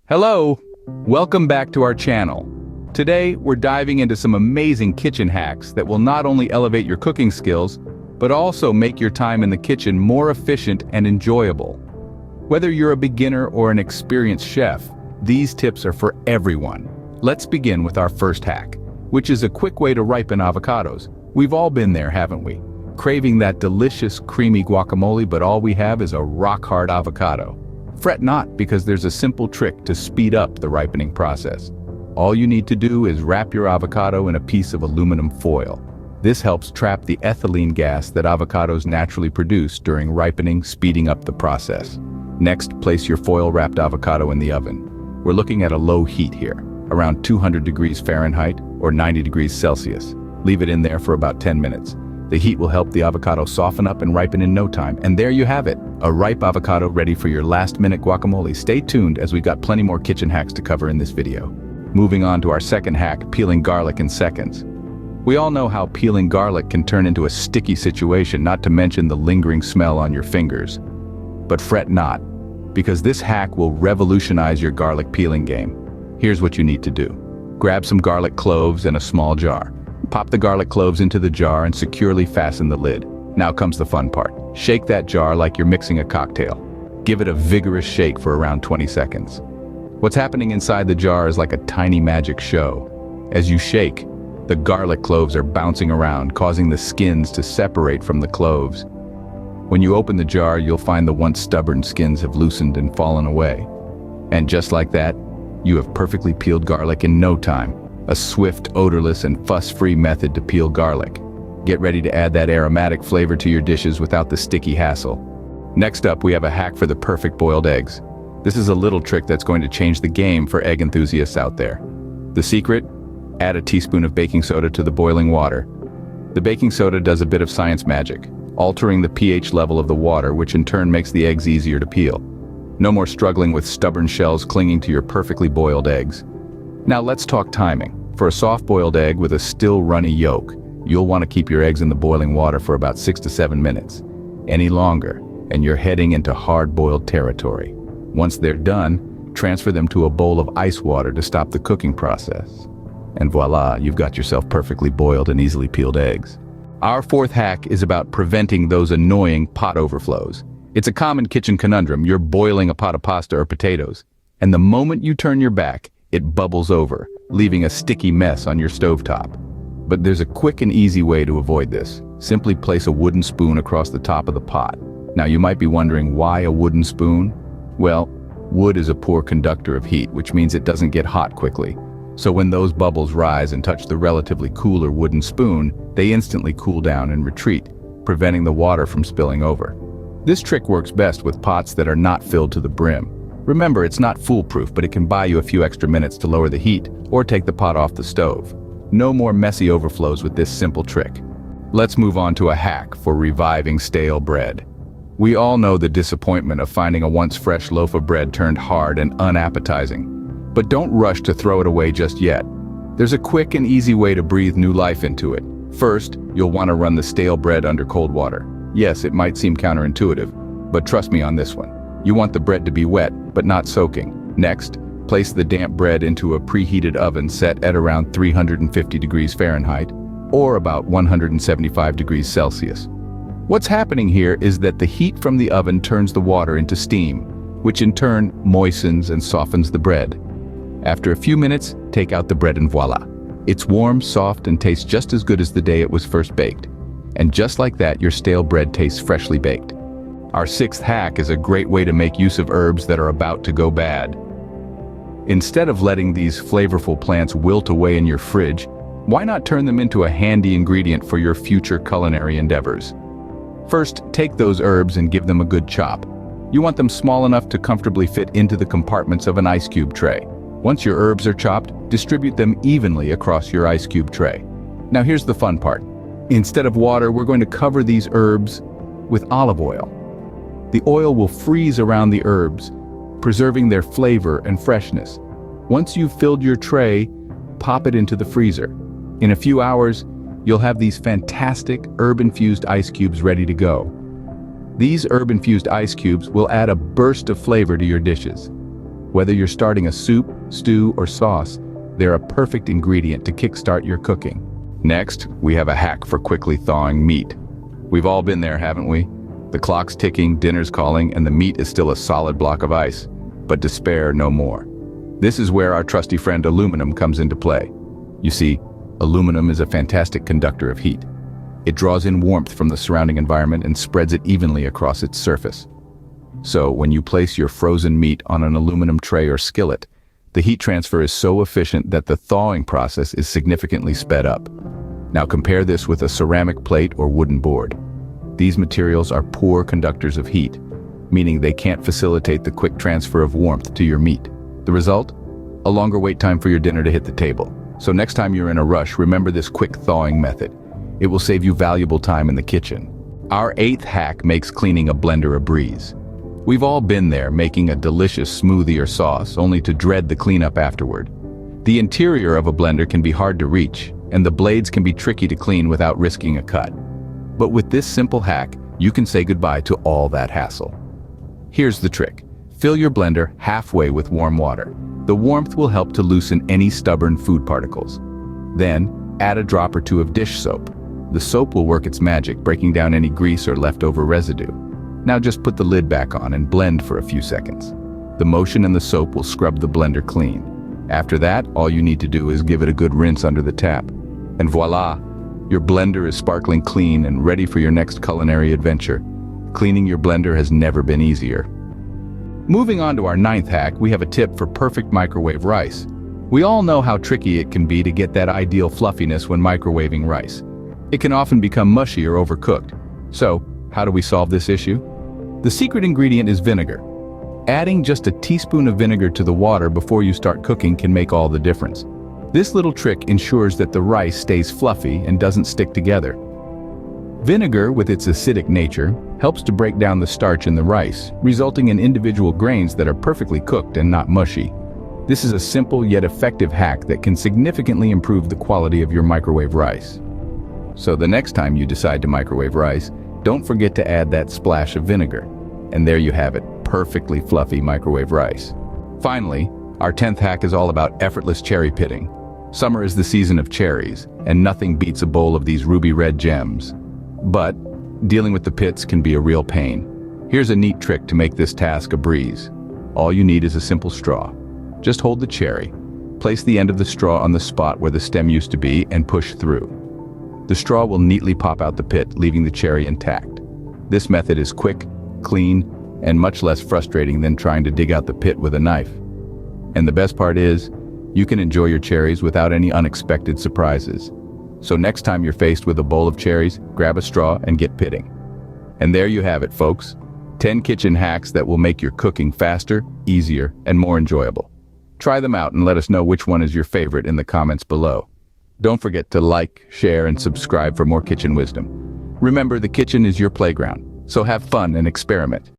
Hello! Welcome back to our channel. Today, we're diving into some amazing kitchen hacks that will not only elevate your cooking skills, but also make your time in the kitchen more efficient and enjoyable. Whether you're a beginner or an experienced chef, these tips are for everyone. Let's begin with our first hack, which is a quick way to ripen avocados. We've all been there, haven't we? Craving that delicious, creamy guacamole, but all we have is a rock-hard avocado. Fret not, because there's a simple trick to speed up the ripening process. All you need to do is wrap your avocado in a piece of aluminum foil. This helps trap the ethylene gas that avocados naturally produce during ripening, speeding up the process. Next, place your foil-wrapped avocado in the oven. We're looking at a low heat here, around 200 degrees Fahrenheit or 90 degrees Celsius. Leave it in there for about 10 minutes. The heat will help the avocado soften up and ripen in no time. And there you have it, a ripe avocado ready for your last-minute guacamole. Stay tuned, as we've got plenty more kitchen hacks to cover in this video. Moving on to our second hack, peeling garlic in seconds. We all know how peeling garlic can turn into a sticky situation, not to mention the lingering smell on your fingers. But fret not, because this hack will revolutionize your garlic peeling game. Here's what you need to do. Grab some garlic cloves and a small jar. Pop the garlic cloves into the jar and securely fasten the lid. Now comes the fun part. Shake that jar like you're mixing a cocktail. Give it a vigorous shake for around 20 seconds. What's happening inside the jar is like a tiny magic show. As you shake, the garlic cloves are bouncing around, causing the skins to separate from the cloves. When you open the jar, you'll find the once stubborn skins have loosened and fallen away. And just like that, you have perfectly peeled garlic in no time. A swift, odorless, and fuss-free method to peel garlic. Get ready to add that aromatic flavor to your dishes without the sticky hassle. Next up, we have a hack for the perfect boiled eggs. This is a little trick that's going to change the game for egg enthusiasts out there. The secret? Add a teaspoon of baking soda to the boiling water. The baking soda does a bit of science magic, altering the pH level of the water, which in turn makes the eggs easier to peel. No more struggling with stubborn shells clinging to your perfectly boiled eggs. Now let's talk timing. For a soft-boiled egg with a still runny yolk, you'll want to keep your eggs in the boiling water for about 6 to 7 minutes. Any longer, and you're heading into hard-boiled territory. Once they're done, transfer them to a bowl of ice water to stop the cooking process. And voila, you've got yourself perfectly boiled and easily peeled eggs. Our fourth hack is about preventing those annoying pot overflows. It's a common kitchen conundrum. You're boiling a pot of pasta or potatoes, and the moment you turn your back, it bubbles over, leaving a sticky mess on your stovetop. But there's a quick and easy way to avoid this. Simply place a wooden spoon across the top of the pot. Now you might be wondering, why a wooden spoon? Well, wood is a poor conductor of heat, which means it doesn't get hot quickly. So when those bubbles rise and touch the relatively cooler wooden spoon, they instantly cool down and retreat, preventing the water from spilling over. This trick works best with pots that are not filled to the brim. Remember, it's not foolproof, but it can buy you a few extra minutes to lower the heat or take the pot off the stove. No more messy overflows with this simple trick. Let's move on to a hack for reviving stale bread. We all know the disappointment of finding a once fresh loaf of bread turned hard and unappetizing. But don't rush to throw it away just yet. There's a quick and easy way to breathe new life into it. First, you'll want to run the stale bread under cold water. Yes, it might seem counterintuitive, but trust me on this one. You want the bread to be wet, but not soaking. Next, place the damp bread into a preheated oven set at around 350 degrees Fahrenheit, or about 175 degrees Celsius. What's happening here is that the heat from the oven turns the water into steam, which in turn moistens and softens the bread. After a few minutes, take out the bread and voila. It's warm, soft, and tastes just as good as the day it was first baked. And just like that, your stale bread tastes freshly baked. Our sixth hack is a great way to make use of herbs that are about to go bad. Instead of letting these flavorful plants wilt away in your fridge, why not turn them into a handy ingredient for your future culinary endeavors? First, take those herbs and give them a good chop. You want them small enough to comfortably fit into the compartments of an ice cube tray. Once your herbs are chopped, distribute them evenly across your ice cube tray. Now here's the fun part. Instead of water, we're going to cover these herbs with olive oil. The oil will freeze around the herbs, preserving their flavor and freshness. Once you've filled your tray, pop it into the freezer. In a few hours, you'll have these fantastic herb-infused ice cubes ready to go. These herb-infused ice cubes will add a burst of flavor to your dishes. Whether you're starting a soup, stew, or sauce, they're a perfect ingredient to kickstart your cooking. Next, we have a hack for quickly thawing meat. We've all been there, haven't we? The clock's ticking, dinner's calling, and the meat is still a solid block of ice. But despair no more. This is where our trusty friend aluminum comes into play. You see, aluminum is a fantastic conductor of heat. It draws in warmth from the surrounding environment and spreads it evenly across its surface. So, when you place your frozen meat on an aluminum tray or skillet, the heat transfer is so efficient that the thawing process is significantly sped up. Now compare this with a ceramic plate or wooden board. These materials are poor conductors of heat, meaning they can't facilitate the quick transfer of warmth to your meat. The result? A longer wait time for your dinner to hit the table. So next time you're in a rush, remember this quick thawing method. It will save you valuable time in the kitchen. Our 8th hack makes cleaning a blender a breeze. We've all been there, making a delicious smoothie or sauce, only to dread the cleanup afterward. The interior of a blender can be hard to reach, and the blades can be tricky to clean without risking a cut. But with this simple hack, you can say goodbye to all that hassle. Here's the trick. Fill your blender halfway with warm water. The warmth will help to loosen any stubborn food particles. Then, add a drop or two of dish soap. The soap will work its magic, breaking down any grease or leftover residue. Now just put the lid back on and blend for a few seconds. The motion in the soap will scrub the blender clean. After that, all you need to do is give it a good rinse under the tap. And voila! Your blender is sparkling clean and ready for your next culinary adventure. Cleaning your blender has never been easier. Moving on to our 9th hack, we have a tip for perfect microwave rice. We all know how tricky it can be to get that ideal fluffiness when microwaving rice. It can often become mushy or overcooked. So, how do we solve this issue? The secret ingredient is vinegar. Adding just a teaspoon of vinegar to the water before you start cooking can make all the difference. This little trick ensures that the rice stays fluffy and doesn't stick together. Vinegar, with its acidic nature, helps to break down the starch in the rice, resulting in individual grains that are perfectly cooked and not mushy. This is a simple yet effective hack that can significantly improve the quality of your microwave rice. So the next time you decide to microwave rice, don't forget to add that splash of vinegar. And there you have it, perfectly fluffy microwave rice. Finally, our 10th hack is all about effortless cherry pitting. Summer is the season of cherries, and nothing beats a bowl of these ruby red gems. But dealing with the pits can be a real pain. Here's a neat trick to make this task a breeze. All you need is a simple straw. Just hold the cherry, place the end of the straw on the spot where the stem used to be, and push through. The straw will neatly pop out the pit, leaving the cherry intact. This method is quick, clean, and much less frustrating than trying to dig out the pit with a knife. And the best part is, you can enjoy your cherries without any unexpected surprises. So next time you're faced with a bowl of cherries, grab a straw and get pitting. And there you have it, folks. 10 kitchen hacks that will make your cooking faster, easier, and more enjoyable. Try them out and let us know which one is your favorite in the comments below. Don't forget to like, share, and subscribe for more kitchen wisdom. Remember, the kitchen is your playground, so have fun and experiment.